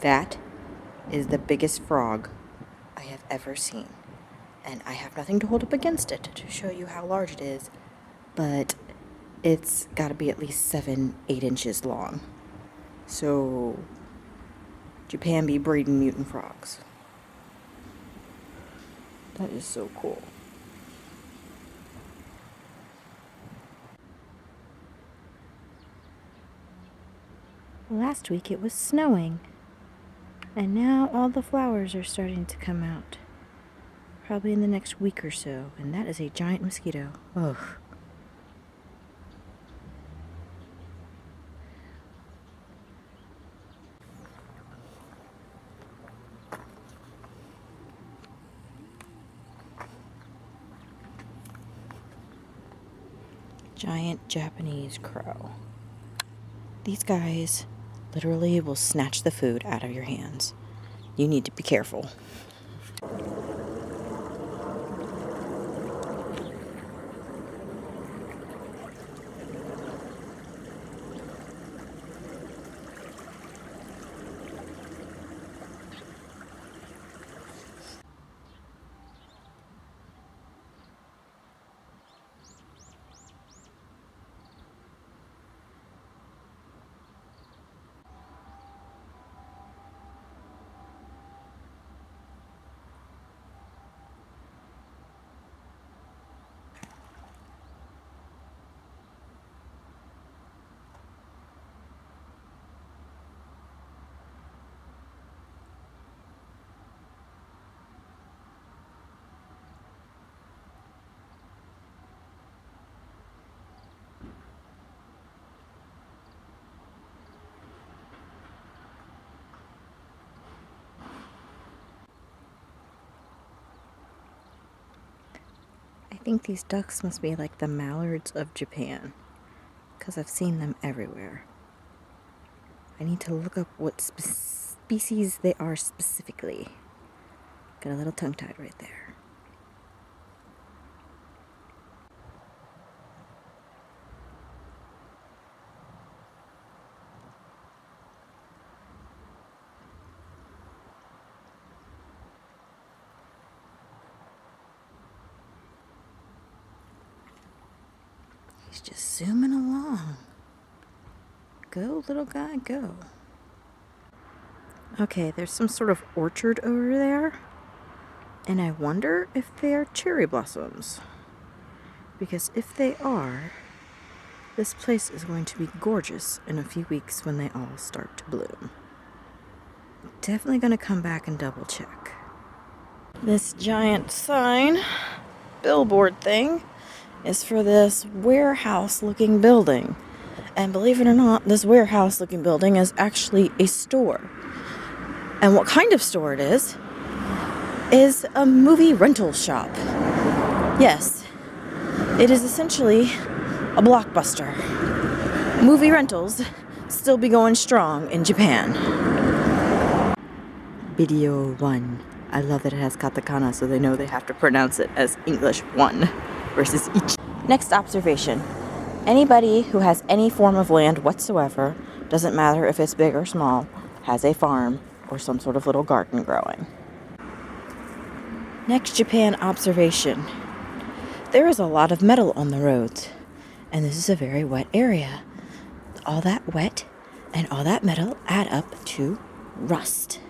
That is the biggest frog I have ever seen. And I have nothing to hold up against it to show you how large it is, but it's got to be at least 7-8 inches long. So, Japan be breeding mutant frogs. That is so cool. Last week it was snowing, and now all the flowers are starting to come out. Probably in the next week or so, and that is a giant mosquito. Ugh. Giant Japanese crow. These guys literally will snatch the food out of your hands. You need to be careful. I think these ducks must be like the mallards of Japan, because I've seen them everywhere. I need to look up what species they are specifically. Got a little tongue-tied right there. He's just zooming along. Go, little guy, go. Okay, there's some sort of orchard over there. And I wonder if they are cherry blossoms. Because if they are, this place is going to be gorgeous in a few weeks when they all start to bloom. Definitely going to come back and double check. This giant sign, billboard thing, is for this warehouse-looking building. And believe it or not, this warehouse-looking building is actually a store. And what kind of store it is a movie rental shop. Yes, it is essentially a Blockbuster. Movie rentals still be going strong in Japan. Video 1. I love that it has katakana, so they know they have to pronounce it as English 1 versus each. Next observation. Anybody who has any form of land whatsoever, doesn't matter if it's big or small, has a farm or some sort of little garden growing. Next Japan observation. There is a lot of metal on the roads, and this is a very wet area. All that wet and all that metal add up to rust.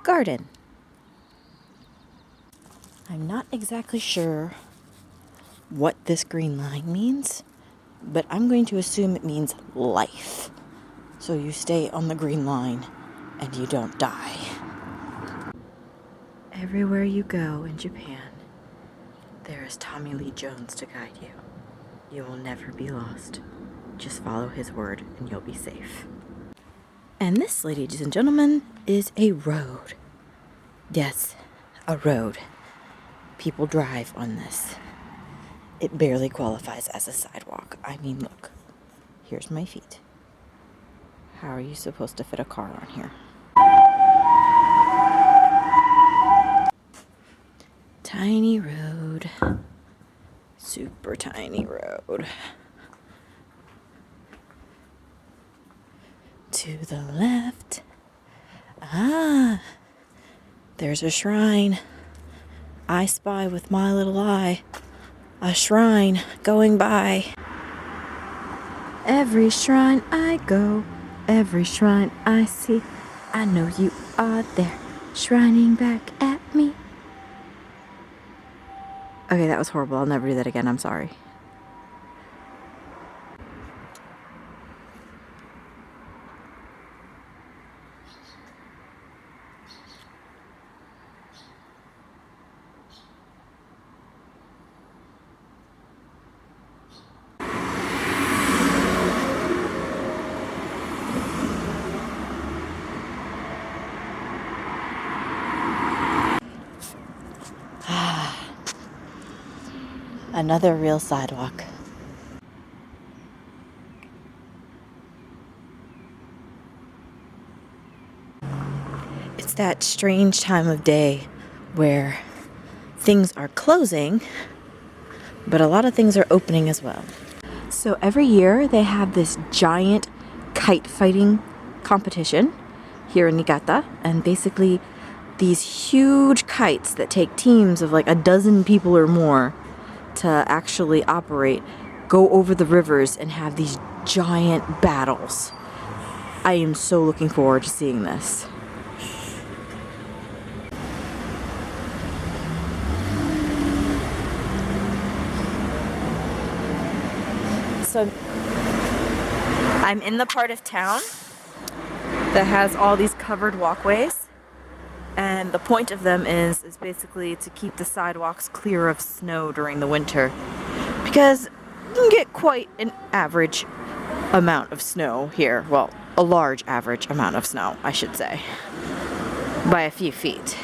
Garden. I'm not exactly sure what this green line means, but I'm going to assume it means life. So you stay on the green line and you don't die. Everywhere you go in Japan, there is Tommy Lee Jones to guide you. You will never be lost. Just follow his word and you'll be safe. And this, ladies and gentlemen, is a road. Yes, a road. People drive on this. It barely qualifies as a sidewalk. I mean, look. Here's my feet. How are you supposed to fit a car on here? Tiny road. Super tiny road. to the left. Ah, there's a shrine. I spy with my little eye a shrine going by. Every shrine I go, every shrine I see, I know you are there, shrining back at me. Okay, that was horrible. I'll never do that again. I'm sorry. Another real sidewalk. It's that strange time of day where things are closing, but a lot of things are opening as well. So every year they have this giant kite fighting competition here in Niigata, and basically these huge kites that take teams of like a dozen people or more to actually operate go over the rivers and have these giant battles. I am so looking forward to seeing this. So I'm in the part of town that has all these covered walkways, and the point of them is basically to keep the sidewalks clear of snow during the winter, because you can get quite an average amount of snow here. Well, a large average amount of snow, I should say, by a few feet.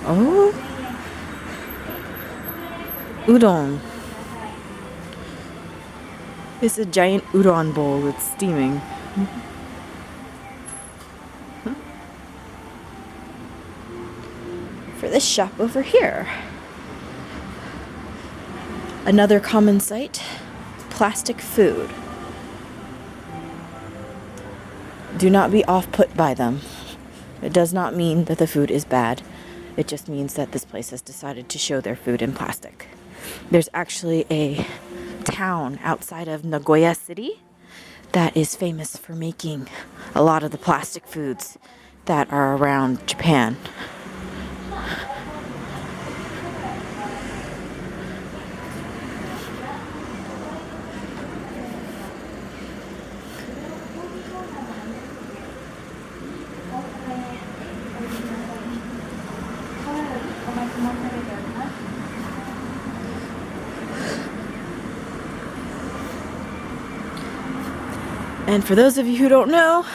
Oh, udon. It's a giant udon bowl that's steaming. For this shop over here. Another common sight, plastic food. Do not be off-put by them. It does not mean that the food is bad. It just means that this place has decided to show their food in plastic. There's actually a town outside of Nagoya City that is famous for making a lot of the plastic foods that are around Japan. And for those of you who don't know,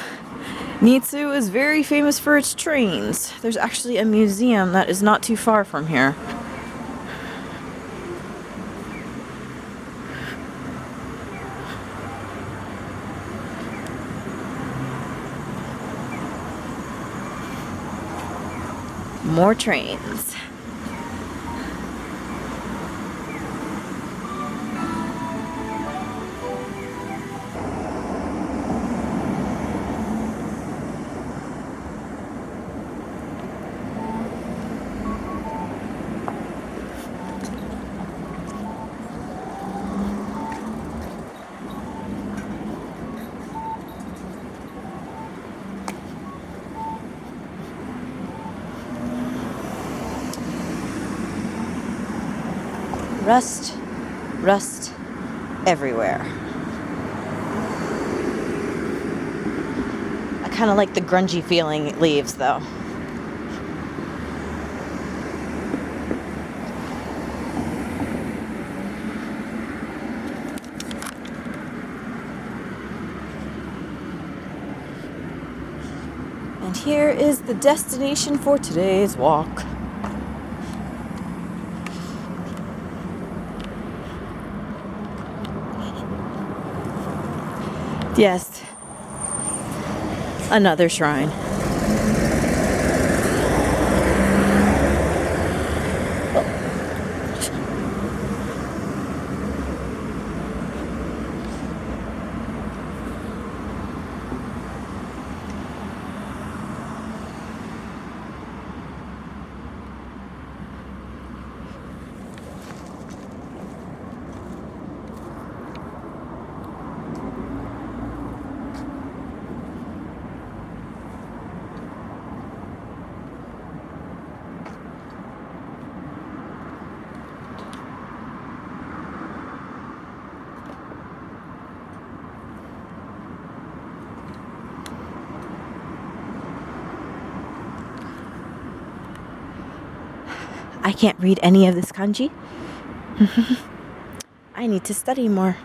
Niitsu is very famous for its trains. There's actually a museum that is not too far from here. More trains. Rust everywhere. I kind of like the grungy feeling it leaves, though. And here is the destination for today's walk. Yes, another shrine. I can't read any of this kanji. I need to study more.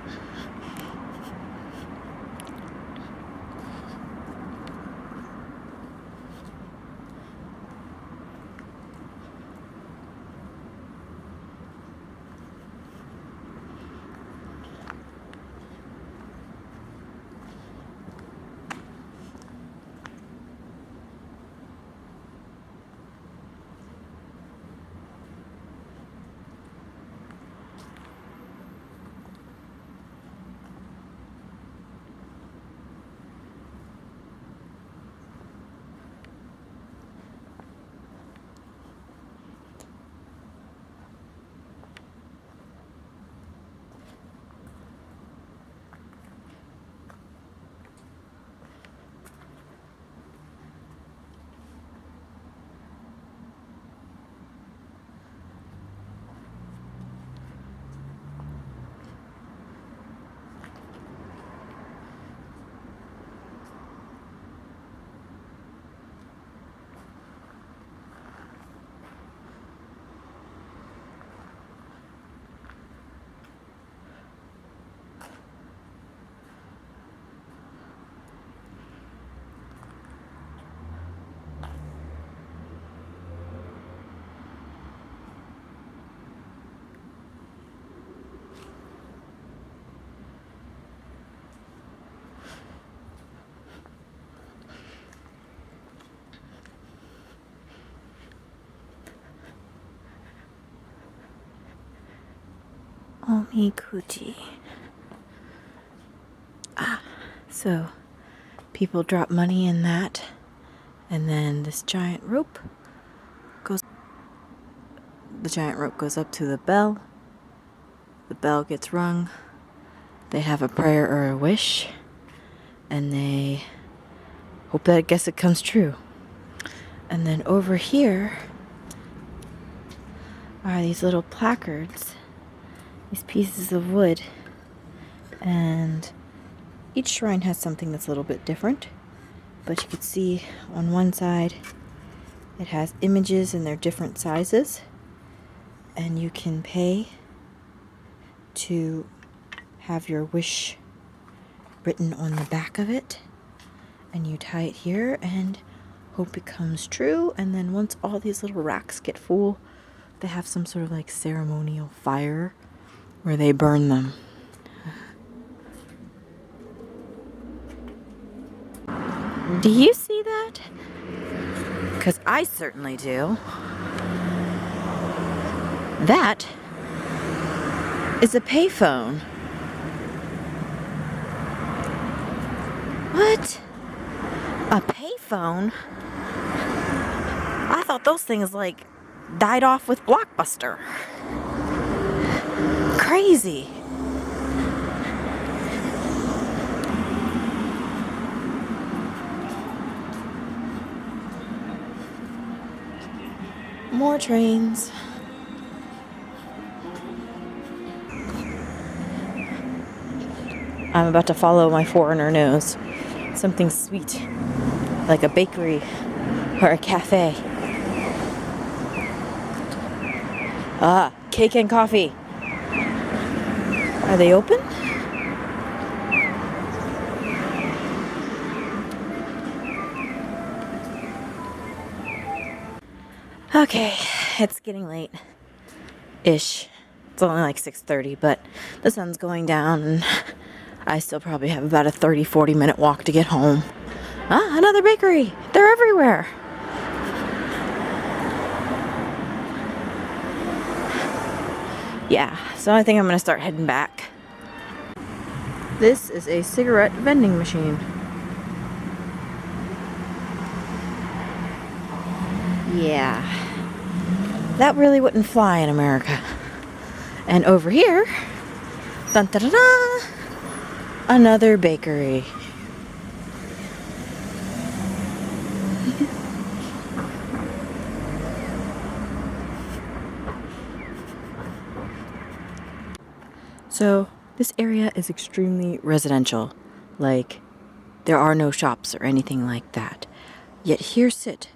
Omikuji. So people drop money in that, and then this giant rope goes. The giant rope goes up to the bell. The bell gets rung. They have a prayer or a wish, and they hope that I guess it comes true. And then over here are these little placards, these pieces of wood, and each shrine has something that's a little bit different. But you can see on one side it has images and they're different sizes, and you can pay to have your wish written on the back of it, and you tie it here and hope it comes true. And then once all these little racks get full, they have some sort of like ceremonial fire where they burn them. Do you see that? Because I certainly do. That is a payphone. What? A payphone? I thought those things like died off with Blockbuster. Crazy. More trains. I'm about to follow my foreigner nose. Something sweet, like a bakery or a cafe. Ah, cake and coffee. Are they open? Okay, it's getting late-ish. It's only like 6:30, but the sun's going down and I still probably have about a 30-40 minute walk to get home. Ah, another bakery. They're everywhere. Yeah, so I think I'm gonna start heading back. This is a cigarette vending machine. Yeah, that really wouldn't fly in America. And over here, dun, da, da, da, another bakery. So this area is extremely residential. Like, there are no shops or anything like that. Yet here sit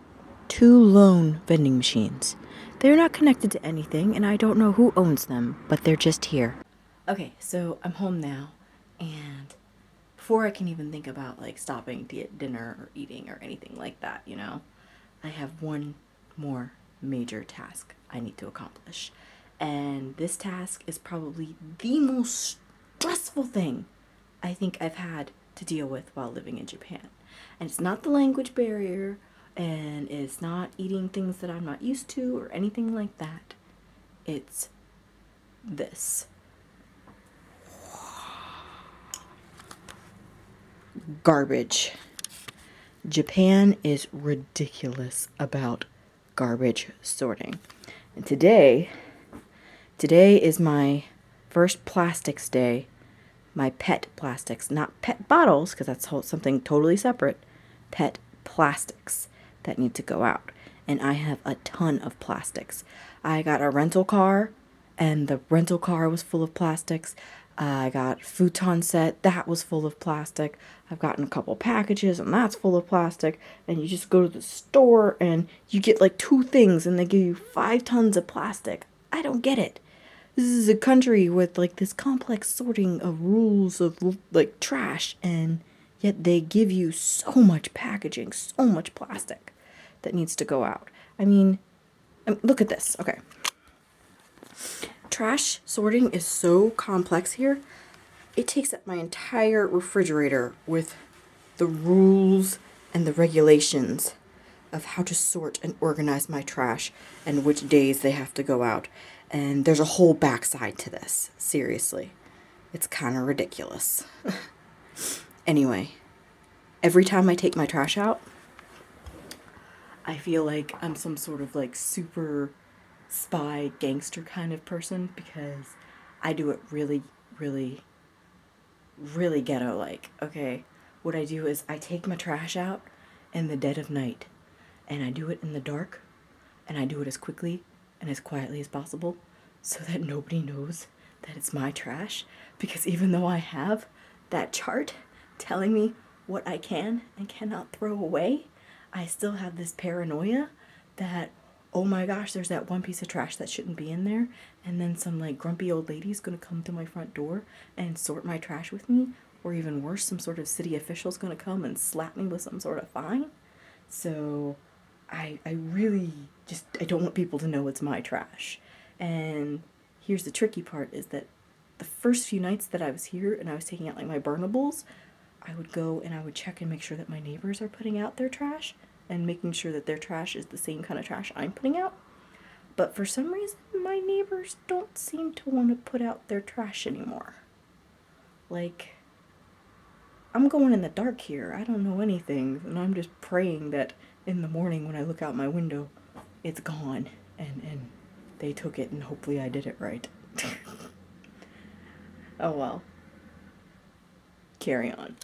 two lone vending machines. They're not connected to anything, and I don't know who owns them, but they're just here. Okay, so I'm home now, and before I can even think about like stopping to get dinner or eating or anything like that, you know, I have one more major task I need to accomplish. And this task is probably the most stressful thing I think I've had to deal with while living in Japan. And it's not the language barrier, and it's not eating things that I'm not used to or anything like that. It's this. Garbage. Japan is ridiculous about garbage sorting. And today is my first plastics day. My pet plastics, not pet bottles, because that's something totally separate. Pet plastics that need to go out. And I have a ton of plastics. I got a rental car, and the rental car was full of plastics. I got futon set, that was full of plastic. I've gotten a couple packages, and that's full of plastic. And you just go to the store, and you get like 2 things, and they give you 5 tons of plastic. I don't get it. This is a country with like this complex sorting of rules of like trash, and yet they give you so much packaging, so much plastic that needs to go out. I mean, look at this. Okay. Trash sorting is so complex here. It takes up my entire refrigerator with the rules and the regulations of how to sort and organize my trash and which days they have to go out. And there's a whole backside to this. Seriously. It's kind of ridiculous. Anyway, every time I take my trash out, I feel like I'm some sort of like super spy gangster kind of person, because I do it really, really, really ghetto like. Okay, what I do is I take my trash out in the dead of night, and I do it in the dark, and I do it as quickly and as quietly as possible so that nobody knows that it's my trash. Because even though I have that chart telling me what I can and cannot throw away, I still have this paranoia that, oh my gosh, there's that one piece of trash that shouldn't be in there, and then some like grumpy old lady's gonna come to my front door and sort my trash with me, or even worse, some sort of city official's gonna come and slap me with some sort of fine. So I really just, I don't want people to know it's my trash. And here's the tricky part, is that the first few nights that I was here and I was taking out like my burnables, I would go and I would check and make sure that my neighbors are putting out their trash and making sure that their trash is the same kind of trash I'm putting out. But for some reason, my neighbors don't seem to want to put out their trash anymore. Like, I'm going in the dark here. I don't know anything, and I'm just praying that in the morning when I look out my window, it's gone, and they took it, and hopefully I did it right. Oh well. Carry on.